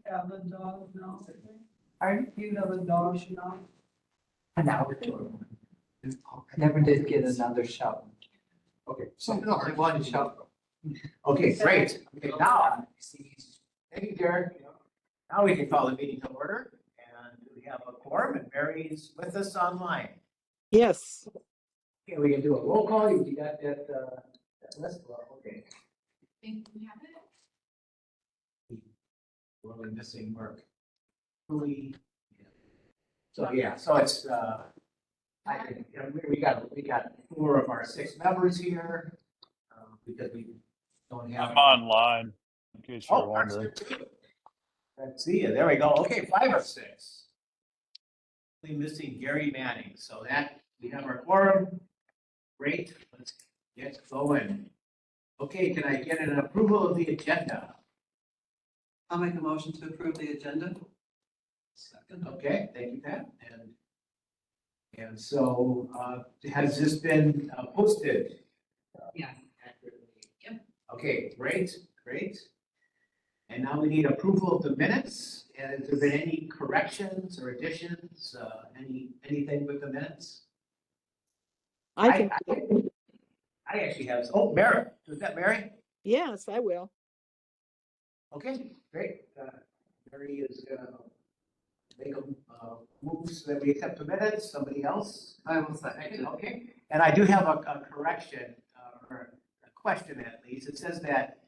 Have a dog now. You have a dog now? An outdoor one. I never did get another shovel. Okay, so no, I wanted to shout. Okay, great. Okay, now, thank you, Derek. Now we can call the meeting to order, and we have a quorum, and Mary is with us online. Yes, Okay, we can do a roll call. You got that, that list? Well, okay. Think we have it? We're only missing Mark. Who So, yeah, so it's, I think, you know, we got 4 of our 6 members here, because we don't have. I'm online, in case you're Oh, Mark's wondering. here too. Let's see, there we go. Okay, 5 of 6. Only missing Gary Manning, so that, we have our quorum. Great, let's get going. Okay, can I get an approval of the agenda? I'll make a motion to approve the agenda. Second, okay, thank you, Pat. And so, has this been posted? Yes. Accurately? Yep. Okay, great, great. And now we need approval of the minutes. And has there been any corrections or additions, anything with the minutes? I can, I actually have, oh, Mary, was that Mary? yes, I will. Okay, great. Mary is gonna make a move so that we accept the minutes. Somebody else? I will second. Okay, and I do have a correction, or a question at least. It says that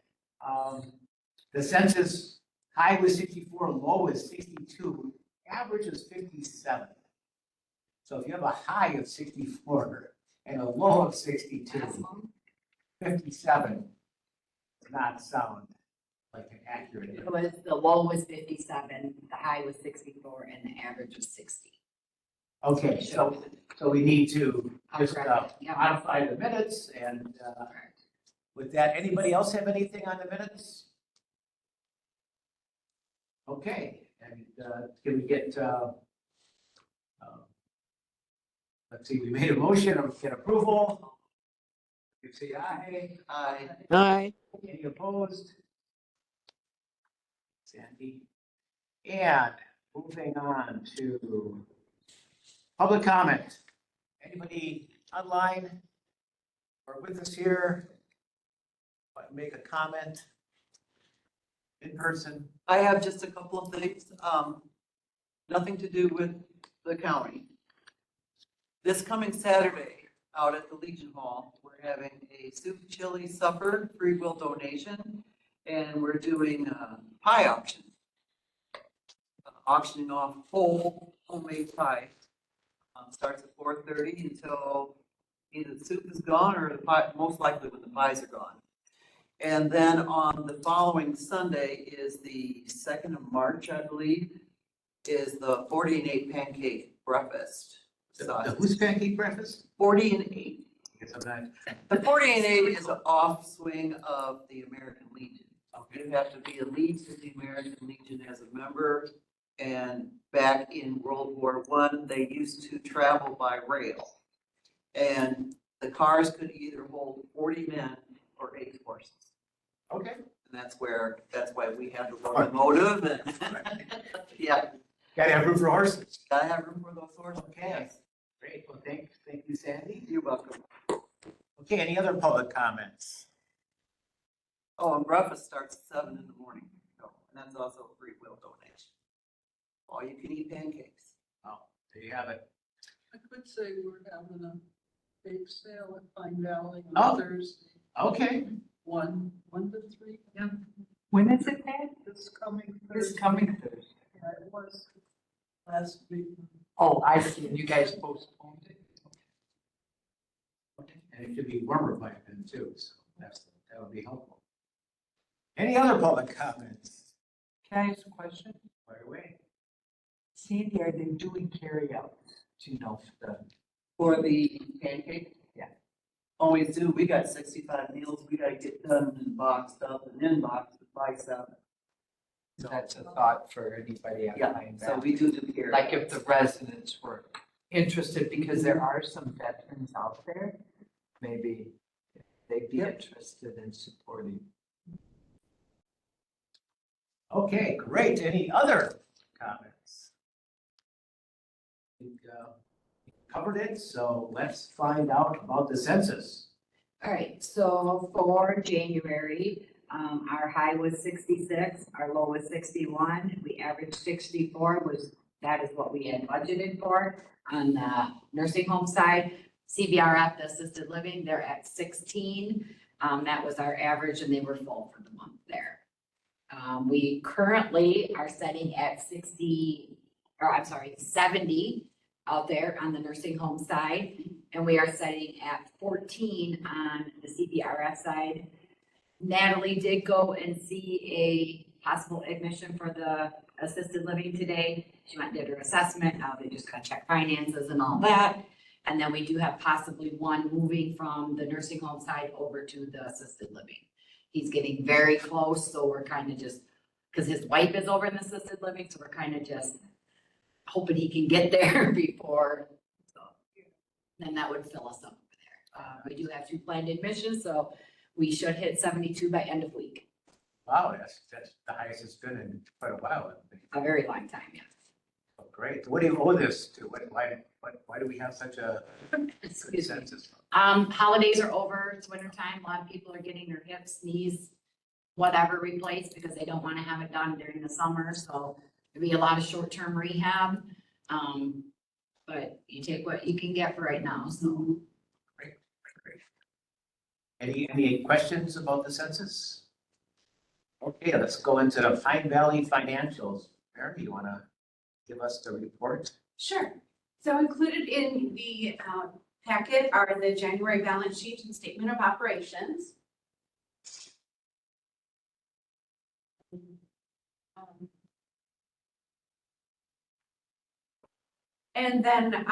the census high was 64, low is 62, average is 57. So if you have a high of 64 and a low of 62, 57 does not sound like an accurate. It was, the low was 57, the high was 64, and the average was 60. Okay, so we need to just Correct. Yep. modify the minutes, and with that, anybody else have anything on the minutes? Okay, and can we get, let's see, we made a motion, or get approval. You say aye. Aye. Aye. Any opposed? Sandy. And moving on to public comment. Anybody online or with us here? Want to make a comment? In person? I have just a couple of things, nothing to do with the county. This coming Saturday, out at the Legion Hall, we're having a soup chili supper, free will donation, and we're doing a pie auction. Auctioning off whole homemade pie. Starts at 4:30 until either the soup is gone or the pie, most likely when the pies are gone. And then on the following Sunday is the 2nd of March, I believe, is the 40 and 8 pancake breakfast. The who's pancake breakfast? 40 and 8. I guess I'm not. The 40 and 8 is an offswing of the American Legion. Okay. You have to be a lead to the American Legion as a member. And back in World War I, they used to travel by rail. And the cars could either hold 40 men or 8 horses. Okay. And that's why we have the locomotive and, yeah, Gotta have room for horses. gotta have room for those horses. Okay. Yes. Great, well, thank you, Sandy. You're welcome. Okay, any other public comments? Oh, and breakfast starts at 7 in the morning. So, and that's also a free will donation. All you can eat pancakes. Oh, there you have it. I could say we're having a bake sale at Pine Valley Oh. on Thursday, Okay, 1 to 3. Yeah, When is it, Pat? this coming This Thursday. coming Thursday. Yeah, it was last week. Oh, I see. And you guys postponed it? okay, and it should be warmer by then too, so that would be helpful. Any other public comments? Can I ask a question? Right away. Sandy, are they doing carryout? Do you know for For the pancake? Yeah. Always do. We got 65 meals. We gotta get done and boxed up and in boxed by 7. that's a thought for anybody on Yeah, Pine so Valley? we do carry. Like if the residents were interested, because there are some veterans out there, maybe they'd be Yep. interested in supporting. Okay, great. Any other comments? I think, we covered it, so let's find out about the census. All right, so for January, our high was 66, our low was 61. We averaged 64 that is what we had budgeted for. On the nursing home side, CBRF, the assisted living, they're at 16. That was our average and they were full for the month there. We currently are setting at 70 out there on the nursing home side. And we are setting at 14 on the CPRF side. Natalie did go and see a possible admission for the assisted living today. She went and did her assessment. Now they just gotta check finances and all that. And then we do have possibly one moving from the nursing home side over to the assisted living. He's getting very close, so we're kind of just, because his wife is over in the assisted living, so we're kind of just hoping he can get there before. So then that would fill us up over there. We do have 2 planned admissions, so we should hit 72 by end of week. Wow, that's the highest it's been in quite a while. I think. A very long time, yeah. Oh, great. What do you owe this to? Why do we have such a good Excuse me. census? Holidays are over, it's winter time, a lot of people are getting their hips, knees, whatever replaced because they don't want to have it done during the summer, so there'll be a lot of short-term rehab. But you take what you can get for right now, so. Great. Any questions about the census? Okay, let's go into the Pine Valley financials. Mary, you want to give us the report? Sure. So included in the packet are the January balance sheet and statement of operations. And then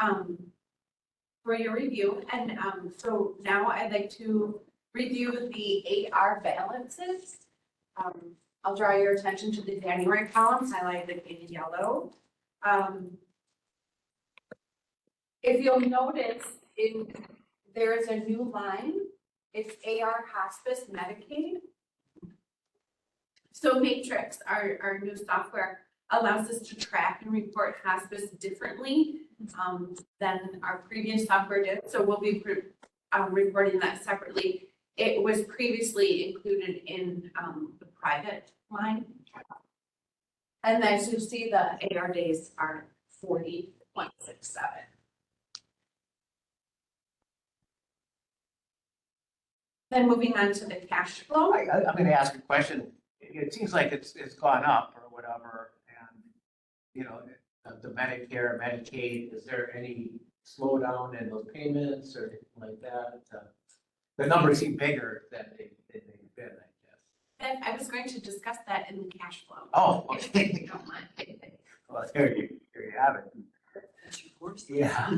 for your review, and so now I'd like to review the AR balances. I'll draw your attention to the January columns highlighted in yellow. If you'll notice, there is a new line, it's AR Hospice Medicaid. So Matrix, our new software, allows us to track and report hospice differently than our previous software did. So we'll be reporting that separately. It was previously included in the private line. And as you see, the AR days are 40.67. Then moving on to the cash flow. I'm going to ask a question. It seems like it's gone up or whatever, and you know, the Medicare, Medicaid. Is there any slowdown in those payments or anything like that? The numbers seem bigger than they've been, I guess. And I was going to discuss that in the cash flow. Oh, If okay. you don't mind. Well, there you have it. Yeah.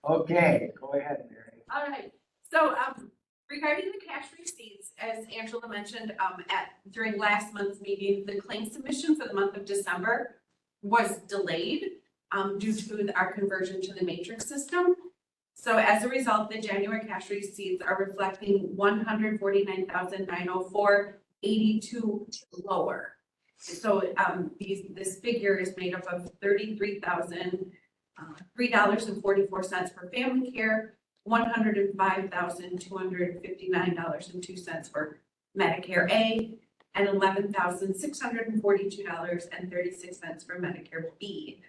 Okay, go ahead, Mary. All right, so regarding the cash receipts, as Angela mentioned, during last month's meeting, the claim submission for the month of December was delayed due to our conversion to the matrix system. So as a result, the January cash receipts are reflecting $149,904.82 lower. So this figure is made up of $33,003.44 for family care, $105,259.02 for Medicare A, and $11,642.36 for Medicare B.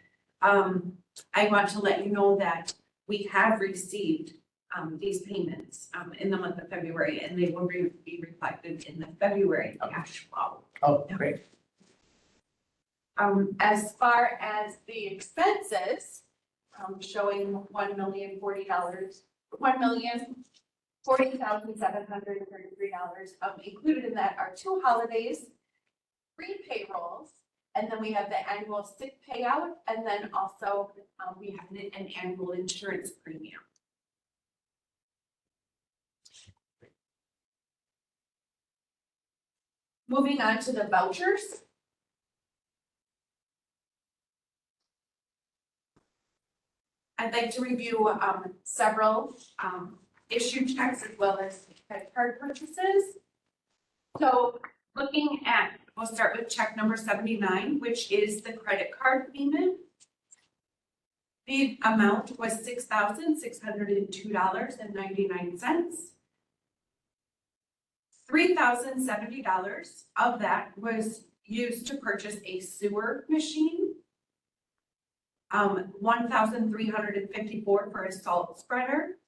I want to let you know that we have received these payments in the month of February, and they will be reflected in the February cash flow. Oh, great. As far as the expenses, showing $1,040,733. Included in that are 2 holidays, 3 payrolls, and then we have the annual sick payout, and then also we have an annual insurance premium. Moving on to the vouchers. I'd like to review several issue checks as well as credit card purchases. So looking at, we'll start with check number 79, which is the credit card payment. The amount was $6,602.99. $3,070 of that was used to purchase a sewer machine. $1,354 for a salt spreader.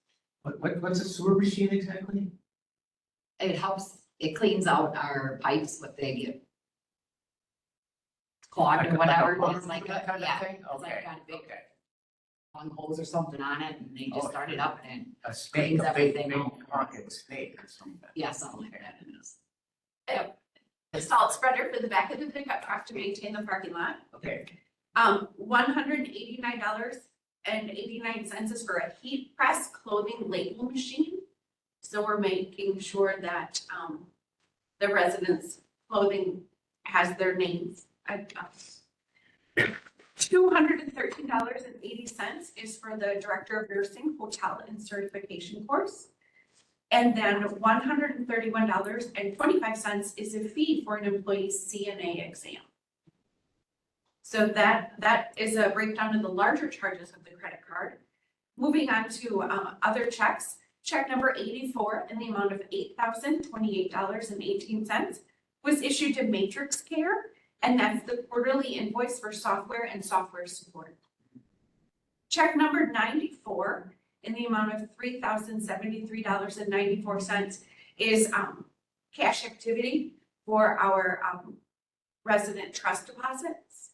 What's a sewer machine exactly? It helps, it cleans out our pipes, what they get clogged or whatever. It's like, That kind of yeah, thing? it's like Okay, got a big okay. long hose or something on it, and they Oh, just start it up and, A snake, Cleans a big, everything big out. pocket snake or something. yeah, something like that it is. The salt spreader for the back of the pickup truck to maintain the parking lot. Okay, $189.89 is for a heat press clothing label machine. So we're making sure that, the residents' clothing has their names. $213.80 is for the Director of Nursing Hotel and Certification course. And then $131.25 is a fee for an employee's CNA exam. So that is a breakdown of the larger charges of the credit card. Moving on to other checks. Check number 84 in the amount of $8,028.18 was issued to Matrix Care, and that's the quarterly invoice for software and software support. Check number 94 in the amount of $3,073.94 is cash activity for our resident trust deposits.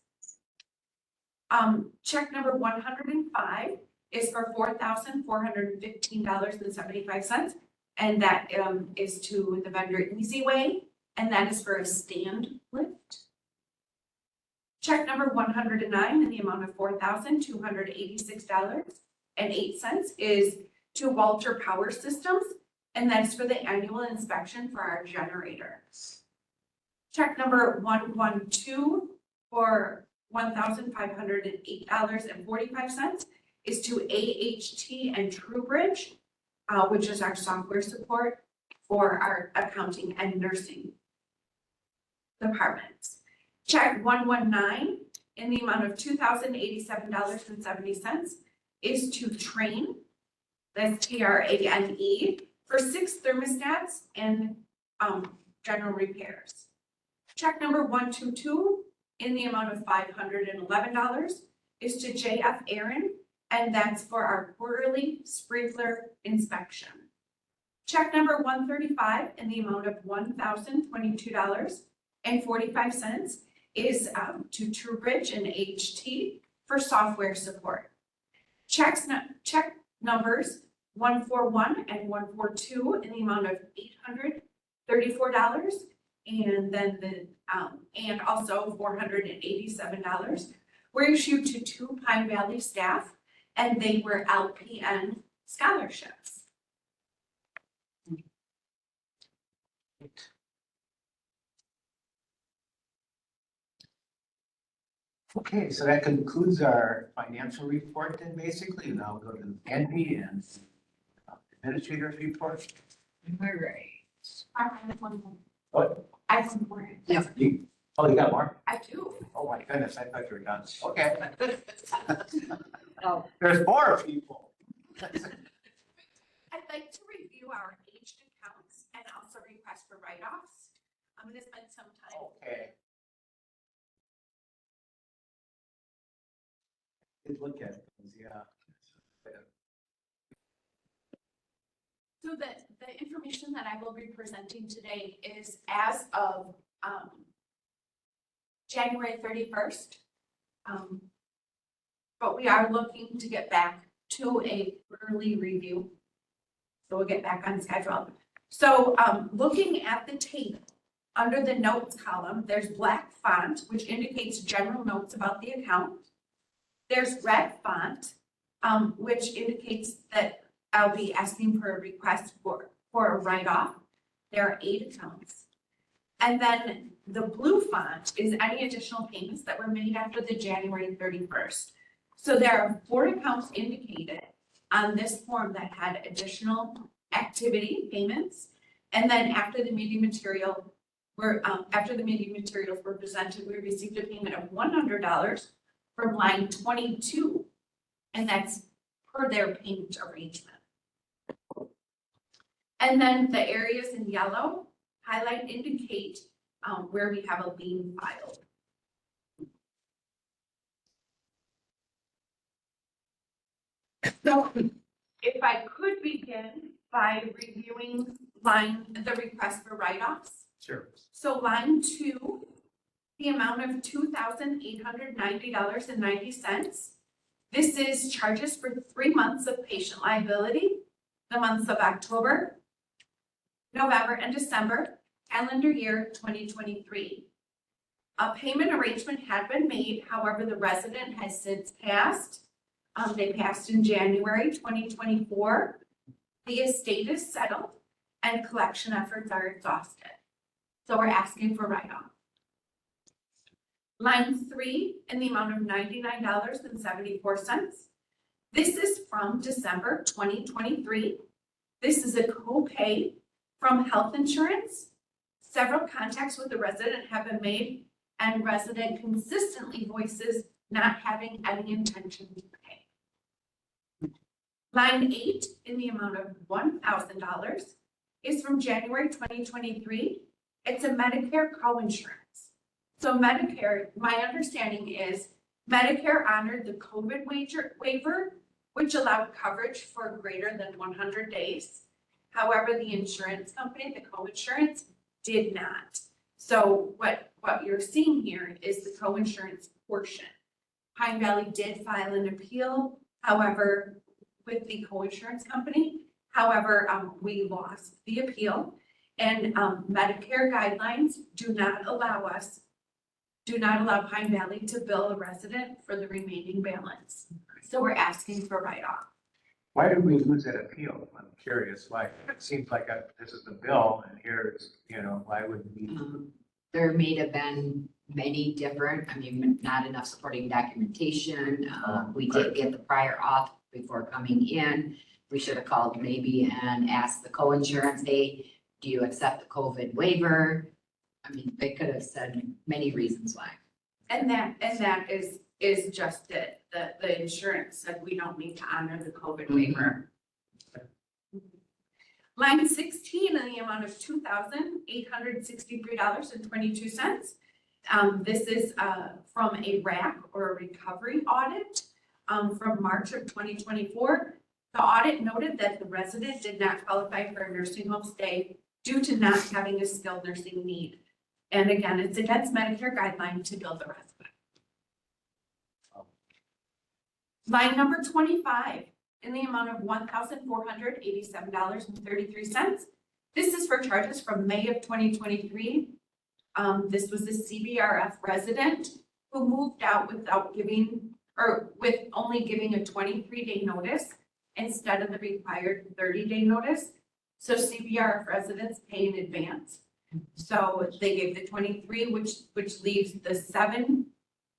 Check number 105 is for $4,415.75, and that is to the vendor Easyway, and that is for a stand lift. Check number 109 in the amount of $4,286.08 is to Walter Power Systems, and that's for the annual inspection for our generators. Check number 112 for $1,508.45 is to AHT and TrueBridge, which is our software support for our accounting and nursing departments. Check 119 in the amount of $2,087.70 is to Train, that's TRANE, for 6 thermostats and general repairs. Check number 122 in the amount of $511 is to JF Aaron, and that's for our quarterly sprinkler inspection. Check number 135 in the amount of $1,022.45 is to TrueBridge and HT for software support. Check numbers 141 and 142 in the amount of $834, and then and also $487 were issued to 2 Pine Valley staff, and they were LPN scholarships. okay, so that concludes our financial report then basically. Now we'll go to Andy and administrator's report. All right. I have one more. What? I have one more. Oh, you got more? I do. Oh my goodness, I thought you were done. Okay. Oh, There's more people. I'd like to review our aged accounts and also request for write-offs. I'm gonna spend some time. Okay. Good look at things, yeah. So the information that I will be presenting today is as of January 31st. But we are looking to get back to a quarterly review. So we'll get back on schedule. So looking at the table, under the notes column, there's black font, which indicates general notes about the account. There's red font, which indicates that I'll be asking for a request for a write-off. There are 8 accounts. And then the blue font is any additional payments that were made after the January 31st. So there are 4 accounts indicated on this form that had additional activity payments. And then after the meeting materials were presented, we received a payment of $100 from line 22. And that's per their payment arrangement. And then the areas in yellow highlight indicate where we have a lien filed. So if I could begin by reviewing the request for write-offs. Sure. So line 2, the amount of $2,890.90. This is charges for 3 months of patient liability, the months of October, November, and December, calendar year 2023. A payment arrangement had been made, however, the resident has since passed. They passed in January 2024. The estate is settled and collection efforts are exhausted. So we're asking for write-off. Line 3 in the amount of $99.74. This is from December 2023. This is a copay from health insurance. Several contacts with the resident have been made and resident consistently voices not having any intention to pay. Line 8 in the amount of $1,000 is from January 2023. It's a Medicare co-insurance. So Medicare, my understanding is Medicare honored the COVID waiver, which allowed coverage for greater than 100 days. However, the insurance company, the co-insurance, did not. So what you're seeing here is the co-insurance portion. Pine Valley did file an appeal, however, with the co-insurance company. However, we lost the appeal, and Medicare guidelines do not allow Pine Valley to bill a resident for the remaining balance. So we're asking for write-off. Why did we lose that appeal? I'm curious, why? It seems like this is the bill and here it's, why would we? There may have been many different, not enough supporting documentation. We did get the prior auth before coming in. We should have called maybe and asked the co-insurance, hey, do you accept the COVID waiver? They could have said many reasons why. And that is just it. The insurance said we don't need to honor the COVID waiver. Line 16 in the amount of $2,863.22. This is from a RAC or a recovery audit from March of 2024. The audit noted that the resident did not qualify for a nursing home stay due to not having a skilled nursing need. And again, it's against Medicare guideline to bill the resident. Line number 25 in the amount of $1,487.33. This is for charges from May of 2023. This was a CBRF resident who moved out with only giving a 23-day notice instead of the required 30-day notice. So CBRF residents pay in advance. So they gave the 23, which leaves the 7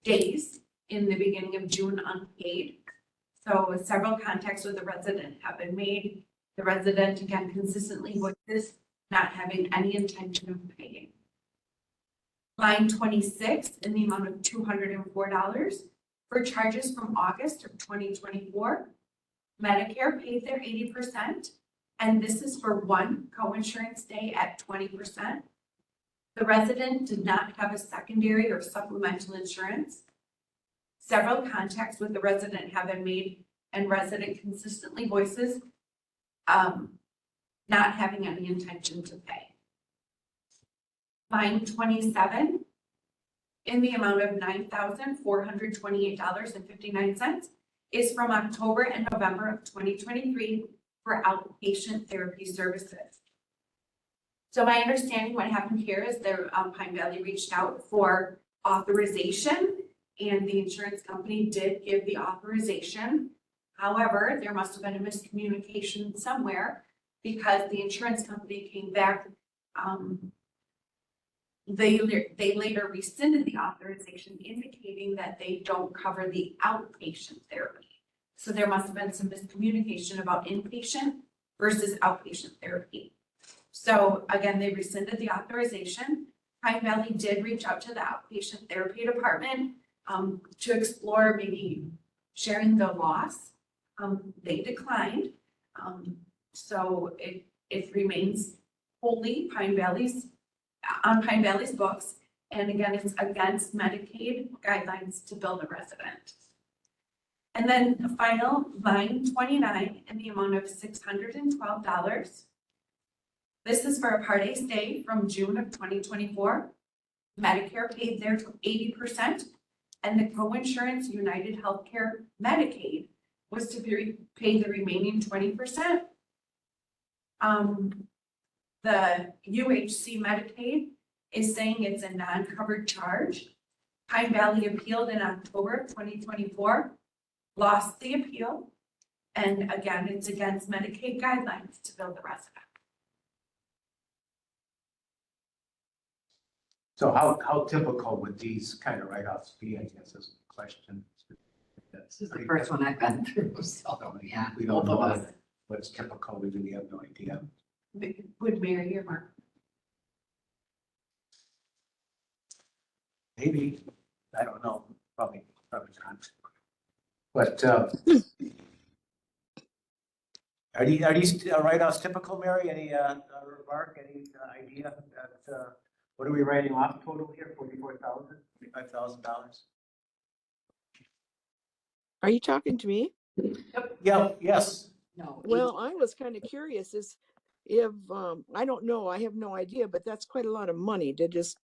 days in the beginning of June unpaid. So several contacts with the resident have been made. The resident again consistently voices not having any intention of paying. Line 26 in the amount of $204 for charges from August of 2024. Medicare paid their 80%, and this is for one co-insurance day at 20%. The resident did not have a secondary or supplemental insurance. Several contacts with the resident have been made, and resident consistently voices not having any intention to pay. Line 27 in the amount of $9,428.59 is from October and November of 2023 for outpatient therapy services. So my understanding what happened here is the Pine Valley reached out for authorization, and the insurance company did give the authorization. However, there must have been a miscommunication somewhere because the insurance company came back. They later rescinded the authorization, indicating that they don't cover the outpatient therapy. So there must have been some miscommunication about inpatient versus outpatient therapy. So again, they rescinded the authorization. Pine Valley did reach out to the outpatient therapy department to explore maybe sharing the loss. They declined. So it remains wholly Pine Valley's, on Pine Valley's books. And again, it's against Medicaid guidelines to bill the resident. And then the final line 29 in the amount of $612. This is for a Part A stay from June of 2024. Medicare paid their 80%, and the co-insurance United Healthcare Medicaid was to be paid the remaining 20%. The UHC Medicaid is saying it's a non-covered charge. Pine Valley appealed in October of 2024, lost the appeal, and again, it's against Medicaid guidelines to bill the resident. So how typical would these kind of write-offs be, I guess is the question. This is the first one I've been through, so, yeah. We don't both know of us. what's typical, we really have no idea. Would Mary or Mark? Maybe, I don't know, probably not. But are these write-offs typical, Mary? Any remark, any idea that, what are we writing off total here, $44,000, $45,000? Are you talking to me? Yeah, yes. No. Well, I was kind of curious is if, I don't know, I have no idea, but that's quite a lot of money to just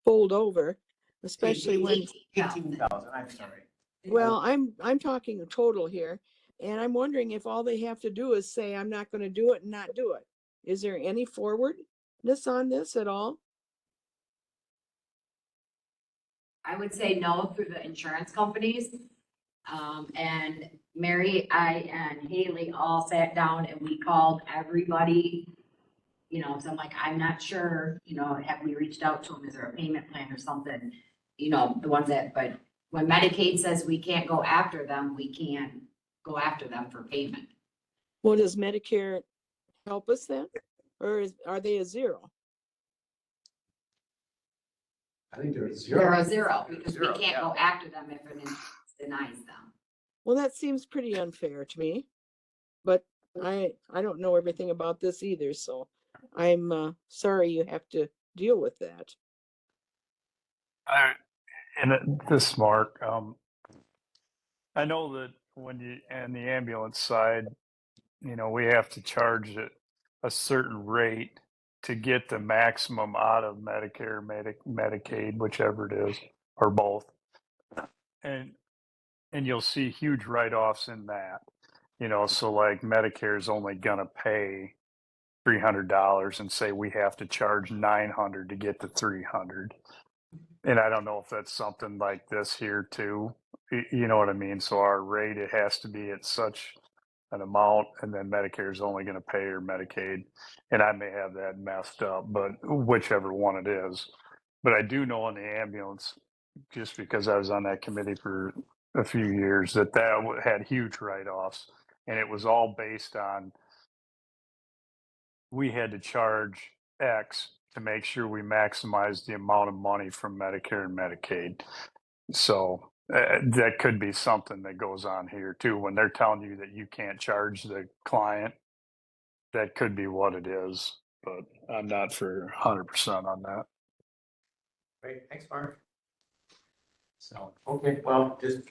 fold over, especially when, 18,000, I'm sorry. well, I'm talking a total here. And I'm wondering if all they have to do is say, I'm not going to do it and not do it. Is there any forwardness on this at all? I would say no through the insurance companies. And Mary, I, and Haley all sat down and we called everybody, you know, so I'm like, I'm not sure, you know, have we reached out to them? Is there a payment plan or something? You know, the ones that, but when Medicaid says we can't go after them, we can't go after them for payment. Well, does Medicare help us then? Or are they a zero? I think they're They're zero. a zero because we Zero, can't yeah. go after them if an insurance denies them. Well, that seems pretty unfair to me. But I don't know everything about this either, so I'm sorry you have to deal with that. This Mark, I know that when you, and the ambulance side, you know, we have to charge it a certain rate to get the maximum out of Medicare, Medicaid, whichever it is, or both. And you'll see huge write-offs in that, you know, so like Medicare is only gonna pay $300 and say we have to charge $900 to get to $300. And I don't know if that's something like this here too. You know what I mean? So our rate, it has to be at such an amount, and then Medicare is only going to pay or Medicaid. And I may have that messed up, but whichever one it is. But I do know in the ambulance, just because I was on that committee for a few years, that had huge write-offs, and it was all based on we had to charge X to make sure we maximize the amount of money from Medicare and Medicaid. So that could be something that goes on here too. When they're telling you that you can't charge the client, that could be what it is. But I'm not for 100% on that. Great, thanks, Mark. So, okay, well, just,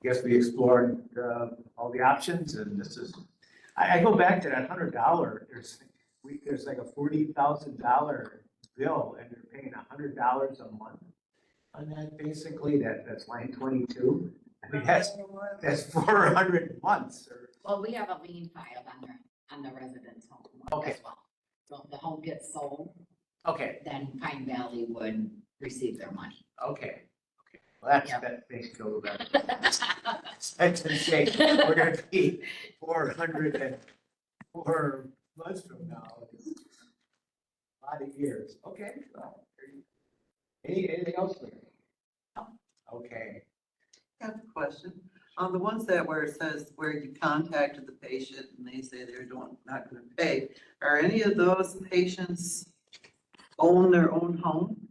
guess we explored all the options, and this is, I go back to that $100, there's like a $40,000 bill, and you're paying $100 a month on that, basically, that's line 22. I mean, that's 400 months, or, Well, we have a lien filed on the residence home Okay. as well. So if the home gets sold, okay, then Pine Valley would receive their money. okay. Well, that makes me feel a little better. I didn't say we're gonna be 404 months from now. It's a lot of years. Okay. Well, anything else? Larry? Okay. I have a question. On the ones that where it says where you contacted the patient and they say they're not gonna pay, are any of those patients own their own home?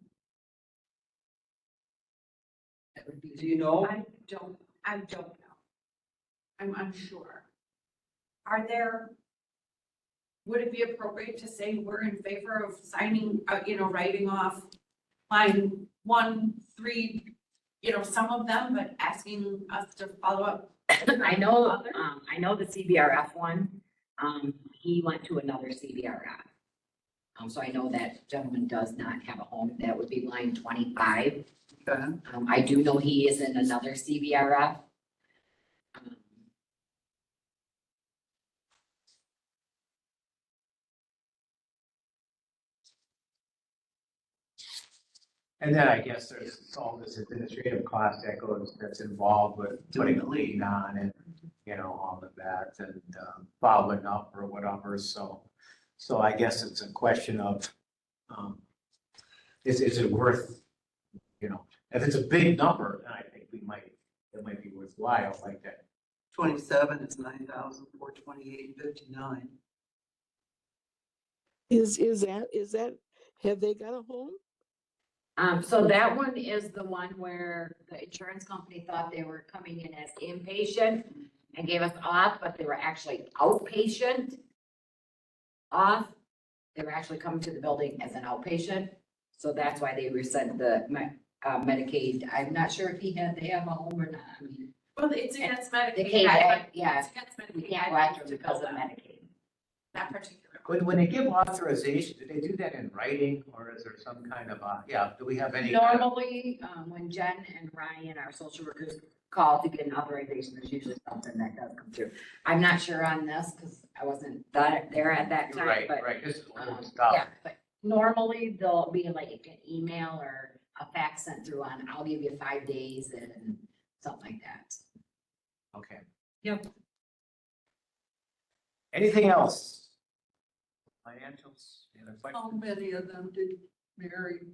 That would be. Do you know? I don't know. I'm unsure. Are there, would it be appropriate to say we're in favor of signing, writing off line 1, 3, some of them, but asking us to follow up? I know the CBRF one, he went to another CBRF. So I know that gentleman does not have a home. That would be line 25. Okay. I do know he is in another CBRF. And then I guess there's all this administrative cost that's involved with putting a lien on and, all of that and following up or whatever. So I guess it's a question of, is it worth, if it's a big number, then I think it might be worthwhile like that. 27 is 9,428.59. Is that, have they got a home? So that one is the one where the insurance company thought they were coming in as inpatient and gave us off, but they were actually outpatient off. They were actually coming to the building as an outpatient. So that's why they resent the Medicaid. I'm not sure if they have a home or not. I mean, Well, it's against Medicaid. They came back, yeah. It's against we Medicaid. can't go after them because of Medicaid. That particular. When they give authorization, do they do that in writing or is there some kind of do we have any? Normally, when Jen and Ryan, our social workers, call to get an authorization, there's usually something that does come through. I'm not sure on this because I wasn't there at that time, Right, but. right, this is old Yeah, stuff. but normally there'll be like an email or a fax sent through on, I'll give you 5 days and something like that. Okay. Yep. Anything else? Financials, any other How questions? many of them did Mary,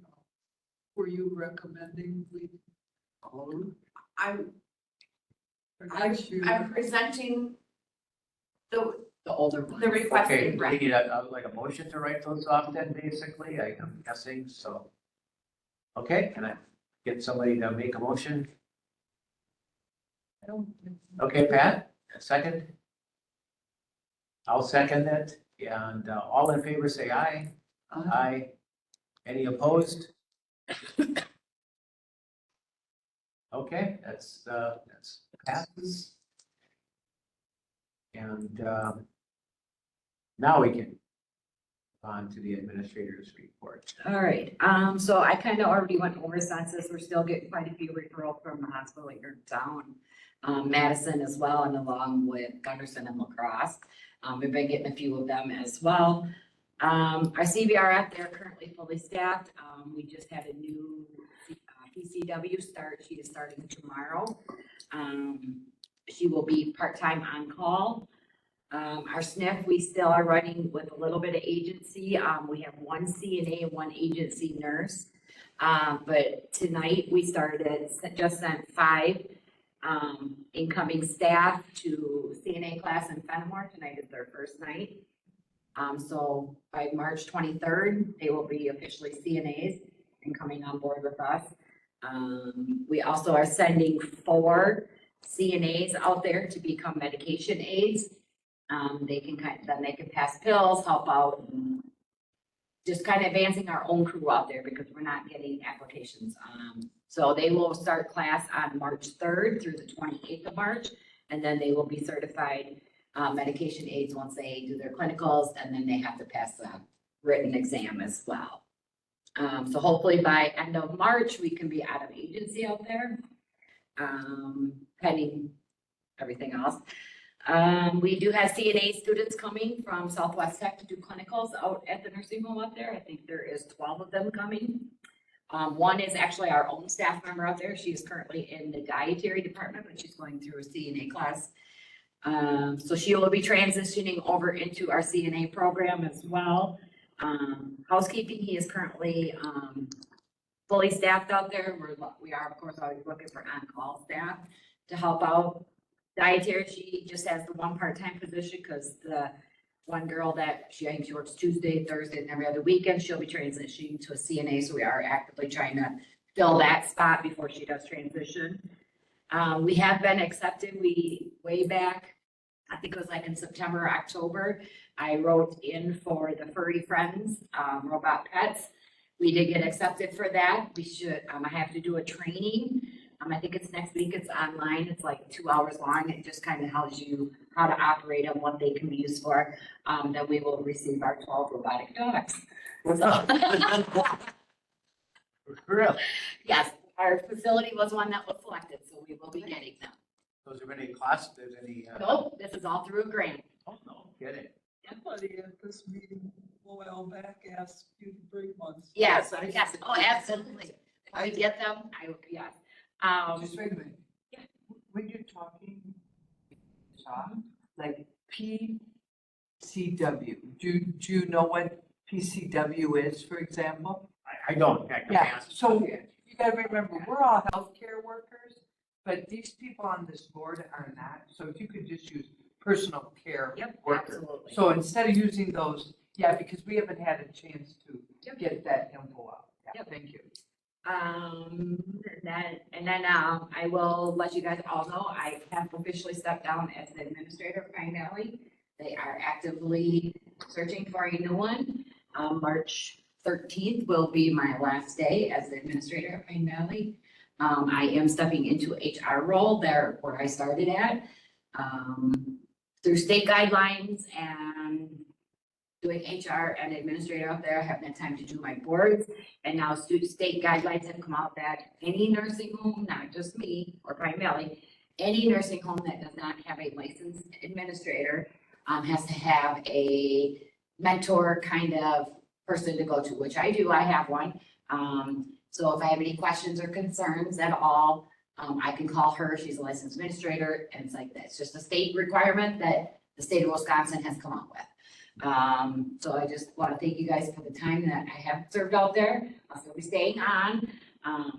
were you recommending we own? I'm Unless you- presenting the The older ones. the request. Okay, do we need like a motion to write those off then, basically, I'm guessing, so. Okay, can I get somebody to make a motion? I don't think Okay, Pat, a second? I'll second it, and all in favor say aye. Aye. Any opposed? Okay, that's passes. And now we can on to the administrator's report. All right, so I kind of already went over census. We're still getting quite a few referrals from the hospital here in town. Madison as well, and along with Gunderson and La Crosse. We've been getting a few of them as well. Our CBRF, they're currently fully staffed. We just had a new PCW start. She is starting tomorrow. She will be part-time on call. Our SNF, we still are running with a little bit of agency. We have one CNA and one agency nurse. But tonight we just sent 5 incoming staff to CNA class in Fenimore. Tonight is their first night. So by March 23rd, they will be officially CNAs and coming on board with us. We also are sending 4 CNAs out there to become medication aides. They can pass pills, help out, and just kind of advancing our own crew out there because we're not getting applications. So they will start class on March 3rd through the 28th of March, and then they will be certified medication aides once they do their clinicals, and then they have to pass a written exam as well. So hopefully by end of March, we can be out of agency out there, pending everything else. We do have CNA students coming from Southwest Tech to do clinicals out at the nursing home out there. I think there is 12 of them coming. One is actually our own staff member out there. She is currently in the dietary department, but she's going through a CNA class. So she will be transitioning over into our CNA program as well. Housekeeping, he is currently fully staffed out there. We are, of course, always looking for on-call staff to help out. dietary, she just has the one part-time position because the one girl that I think she works Tuesday, Thursday, and every other weekend, she'll be transitioning to a CNA, so we are actively trying to fill that spot before she does transition. We have been accepted, way back, I think it was like in September, October, I wrote in for the Furry Friends, Robot Pets. We did get accepted for that. We should, I have to do a training. I think it's next week. It's online. It's like 2 hours long. It just kind of tells you how to operate and what they can be used for. Then we will receive our 12 robotic dogs. So- Really? Yes, our facility was one that was selected, so we will be getting them. So is there any cost, there's any, Nope, this is all through a grant. oh, no, get it. Somebody at this meeting a while back asked you to bring one. Yes, yes, oh, absolutely. When we get them, yes. Just wait a minute. Yeah. When you're talking, like PCW, do you know what PCW is, for example? I don't, in fact, I'm Yeah, asking. so you gotta remember, we're all healthcare workers, but these people on this board are not, so if you could just use personal care Yep, worker. absolutely. So instead of using those, yeah, because we haven't had a chance to Yep. get that info out. Yeah, Yep. thank you. And then I will let you guys all know, I have officially stepped down as the administrator of Pine Valley. They are actively searching for a new one. March 13th will be my last day as the administrator of Pine Valley. I am stepping into HR role there where I started at. Through state guidelines and doing HR and administrator up there, I haven't had time to do my boards. And now state guidelines have come out that any nursing home, not just me or Pine Valley, any nursing home that does not have a licensed administrator has to have a mentor kind of person to go to, which I do. I have one. So if I have any questions or concerns at all, I can call her. She's a licensed administrator, and it's like, that's just a state requirement that the state of Wisconsin has come up with. So I just want to thank you guys for the time that I have served out there. I'll still be staying on,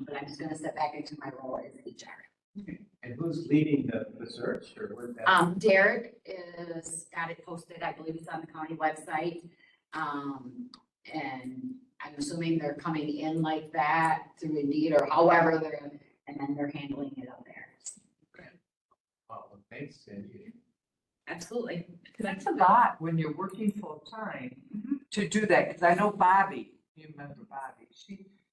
but I'm just gonna step back into my role as HR. And who's leading the search or what? that- Derek got it posted, I believe it's on the county website. And I'm assuming they're coming in like that through Indeed or however and then they're handling it up there. Well, thanks, Cindy. Absolutely. That's a lot when you're working full-time to do that, because I know Bobby, you remember Bobby,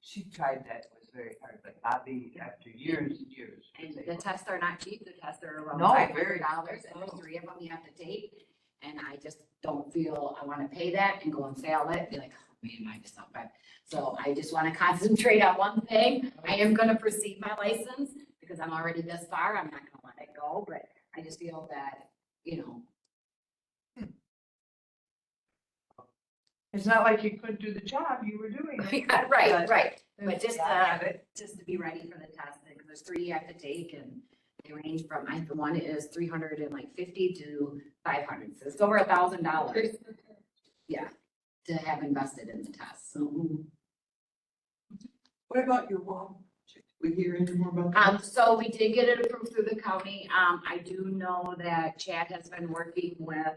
she tried that, it was very hard, but Bobby, after years and years. And the tests are not cheap. The tests are around No, $500 very and there's 3 of them you have to take. And I just don't feel I want to pay that and go and fail it, be like, oh man, I just not bad. So I just want to concentrate on one thing. I am going to proceed my license because I'm already this far. I'm not going to let it go, but I just feel that, It's not like you couldn't do the job, you were doing it. right. But just, Got it. just to be ready for the test, because there's 3 you have to take and they range from, I think the one is $350 to $500. So it's over $1,000. Yeah, to have invested in the test. So, What about your wall? We hear any more about that? so we did get it approved through the county. I do know that Chad has been working with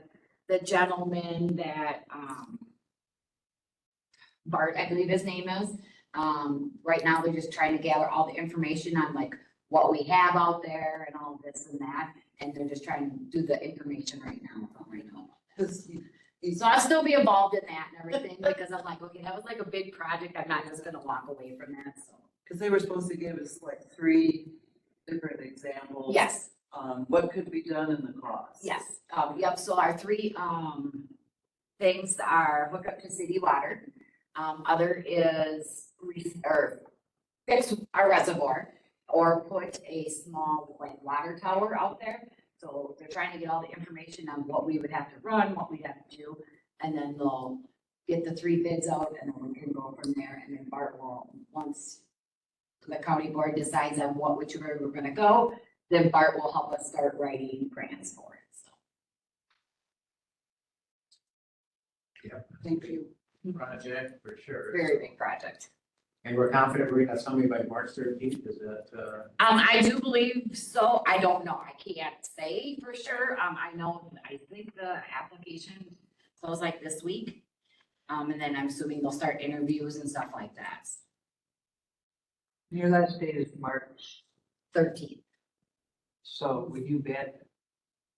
the gentleman that, Bart, I believe his name is. Right now, they're just trying to gather all the information on like what we have out there and all this and that. And they're just trying to do the information right now. So I'll still be involved in that and everything because I'm like, okay, that was like a big project. I'm not just gonna walk away from that, so. Because they were supposed to give us like 3 different examples. Yes, What could be done in the cost? yes, yep, so our 3, things are hook up to city water. Other is fix our reservoir or put a small like water tower out there. So they're trying to get all the information on what we would have to run, what we'd have to do, and then they'll get the 3 bids out and then we can go from there. And then Bart will, once the county board decides on which way we're gonna go, then Bart will help us start writing grants for it, so. Thank you. Project for sure. Very big project. And we're confident we're gonna have somebody by March 13th, is that, I do believe so. I don't know. I can't say for sure. I think the application closed like this week. And then I'm assuming they'll start interviews and stuff like that. Your last date is March, 13th. so would you bet,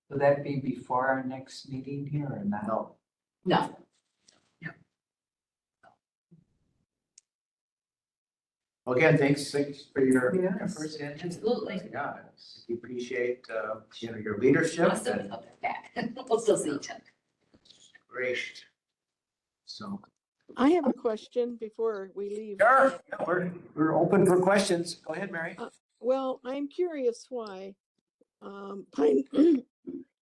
will that be before our next meeting here or not? no? No, Well, again, thanks for your Yes. efforts and. Absolutely. Yeah, we appreciate, your leadership we'll still and be back. We'll still see each other. great. So, I have a question before we leave. sure, yeah, we're open for questions. Go ahead, Mary. Well, I'm curious why, Pine,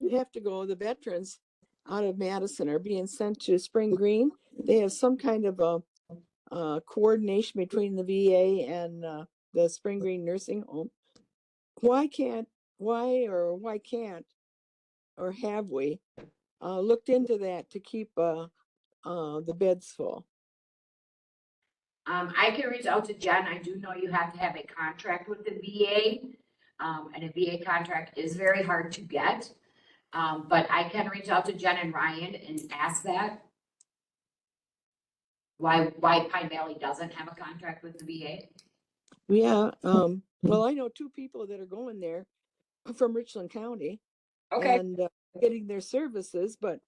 have to go, the veterans out of Madison are being sent to Spring Green. They have some kind of a coordination between the VA and the Spring Green Nursing Home. Why can't, or have we looked into that to keep the beds full? I can reach out to Jen. I do know you have to have a contract with the VA. And a VA contract is very hard to get. But I can reach out to Jen and Ryan and ask that. Why Pine Valley doesn't have a contract with the VA? Yeah, well, I know two people that are going there from Richland County. And getting their services, but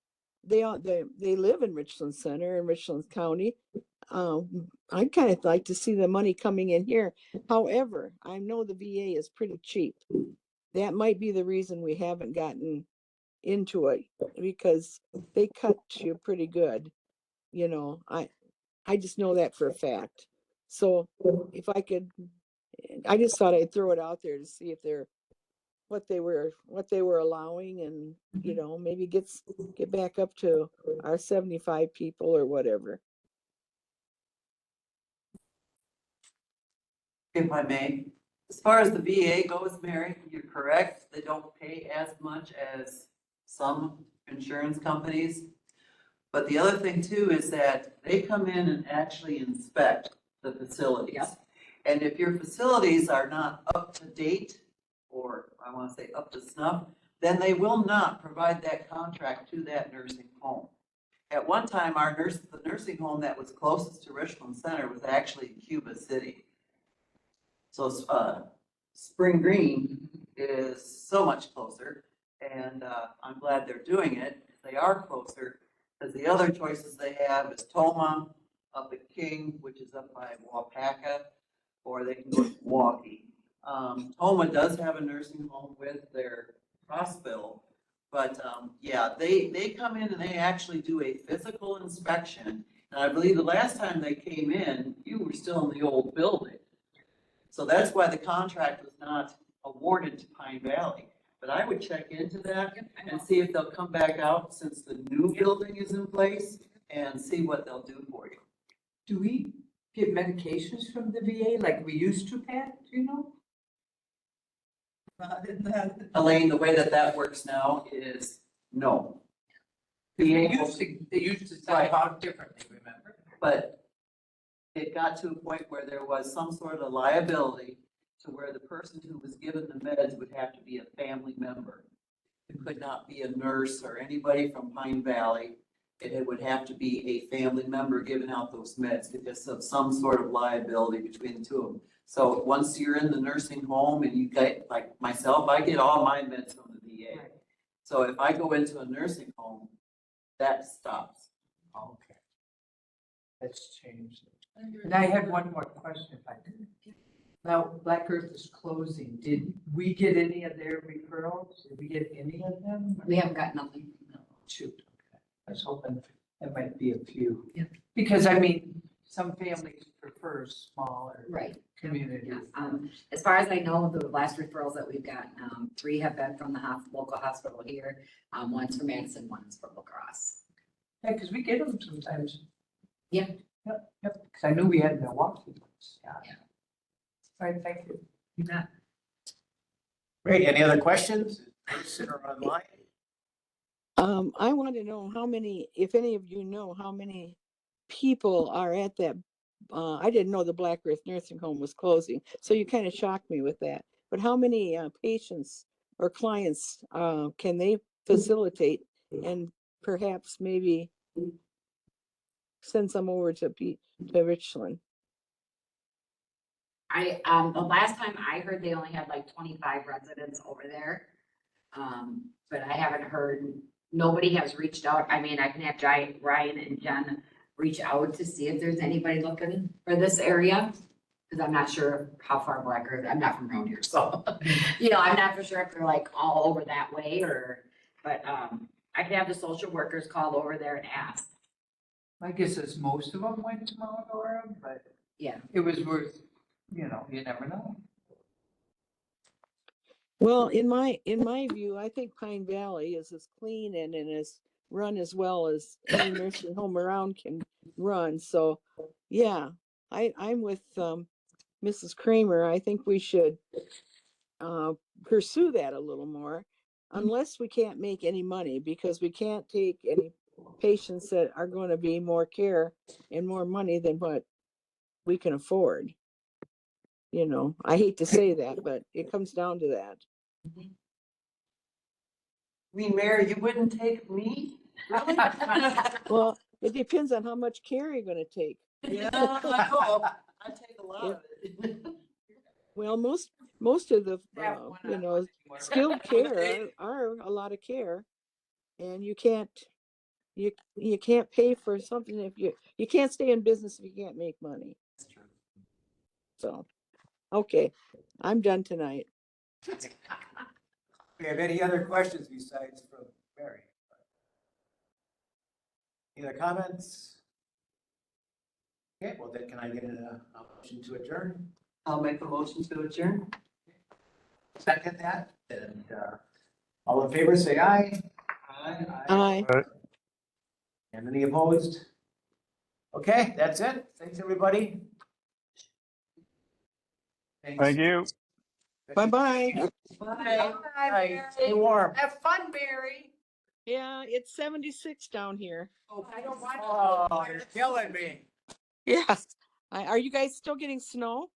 they live in Richland Center in Richland County. I'd kind of like to see the money coming in here. However, I know the VA is pretty cheap. That might be the reason we haven't gotten into it, because they cut you pretty good. You know, I just know that for a fact. So if I could, I just thought I'd throw it out there to see if they're what they were allowing, and maybe get back up to our 75 people or whatever. If I may, as far as the VA goes, Mary, you're correct. They don't pay as much as some insurance companies. But the other thing too is that they come in and actually inspect the facilities. Yep. And if your facilities are not up to date, or I want to say up to snuff, then they will not provide that contract to that nursing home. At one time, the nursing home that was closest to Richland Center was actually in Cuba City. So, Spring Green is so much closer, and, I'm glad they're doing it. They are closer, because the other choices they have is Toma up at King, which is up by Wapaka, or they can go to Milwaukee. Toma does have a nursing home with their hospital, but, yeah, they come in and they actually do a physical inspection. And I believe the last time they came in, you were still in the old building. So that's why the contract was not awarded to Pine Valley. But I would check into that and see if they'll come back out since the new building is in place, and see what they'll do for you. Do we get medications from the VA like we used to, Pat? Do you know? Elaine, the way that works now is no. They VA used to Right. talk about differently, remember? But it got to a point where there was some sort of liability to where the person who was given the meds would have to be a family member. It could not be a nurse or anybody from Pine Valley. It would have to be a family member giving out those meds because of some sort of liability between the two of them. So once you're in the nursing home and you get, like myself, I get all my meds from the VA. So if I go into a nursing home, that stops. Okay. That's changed. And I had one more question if I could. Now, Black Earth is closing. Did we get any of their referrals? Did we get any of them? We haven't got nothing. Shoot, okay. I was hoping there might be a few. Yeah. Because I mean, some families prefer smaller Right. communities. Yeah. As far as I know, the last referrals that we've got, 3 have been from the local hospital here. One's from Madison, one's from La Crosse. Yeah, because we get them sometimes. Yeah. Yep, because I knew we had Milwaukee ones. Yeah. Yeah. All right, thank you. You bet. Great. Any other questions? Person or online? I want to know how many, if any of you know, how many people are at that I didn't know the Black Earth Nursing Home was closing, so you kind of shocked me with that. But how many patients or clients can they facilitate, and perhaps maybe send some over to Richland? The last time I heard, they only had like 25 residents over there. But I haven't heard, nobody has reached out. I mean, I can have Ryan and Jen reach out to see if there's anybody looking for this area. Cause I'm not sure how far Black Earth, I'm not from around here, so, I'm not for sure if they're like all over that way but I can have the social workers call over there and ask. My guess is most of them went to Mount Orem, but Yeah. it was worth, you never know. Well, in my view, I think Pine Valley is as clean and as run as well as any nursing home around can run. So, yeah, I'm with Mrs. Kramer. I think we should pursue that a little more, unless we can't make any money, because we can't take any patients that are going to be more care and more money than what we can afford. I hate to say that, but it comes down to that. Mary, you wouldn't take me? Really? Well, it depends on how much care you're gonna take. Yeah, I know. I take a lot of it. Well, most of the, That one I want anymore. skilled care are a lot of care. And you can't pay for something if you can't stay in business if you can't make money. That's true. So, okay, I'm done tonight. We have any other questions besides from Mary? Any other comments? Okay, well then can I get a motion to adjourn? I'll make a motion to adjourn. Second that, and all in favor, say aye. Aye. And any opposed? Okay, that's it. Thanks, everybody. Thanks. Thank you. Bye-bye. Bye. Bye. Stay warm. Have fun, Barry. Yeah, it's 76 down here. Oh, I don't want. Oh, you're killing me. Yeah. Are you guys still getting snow?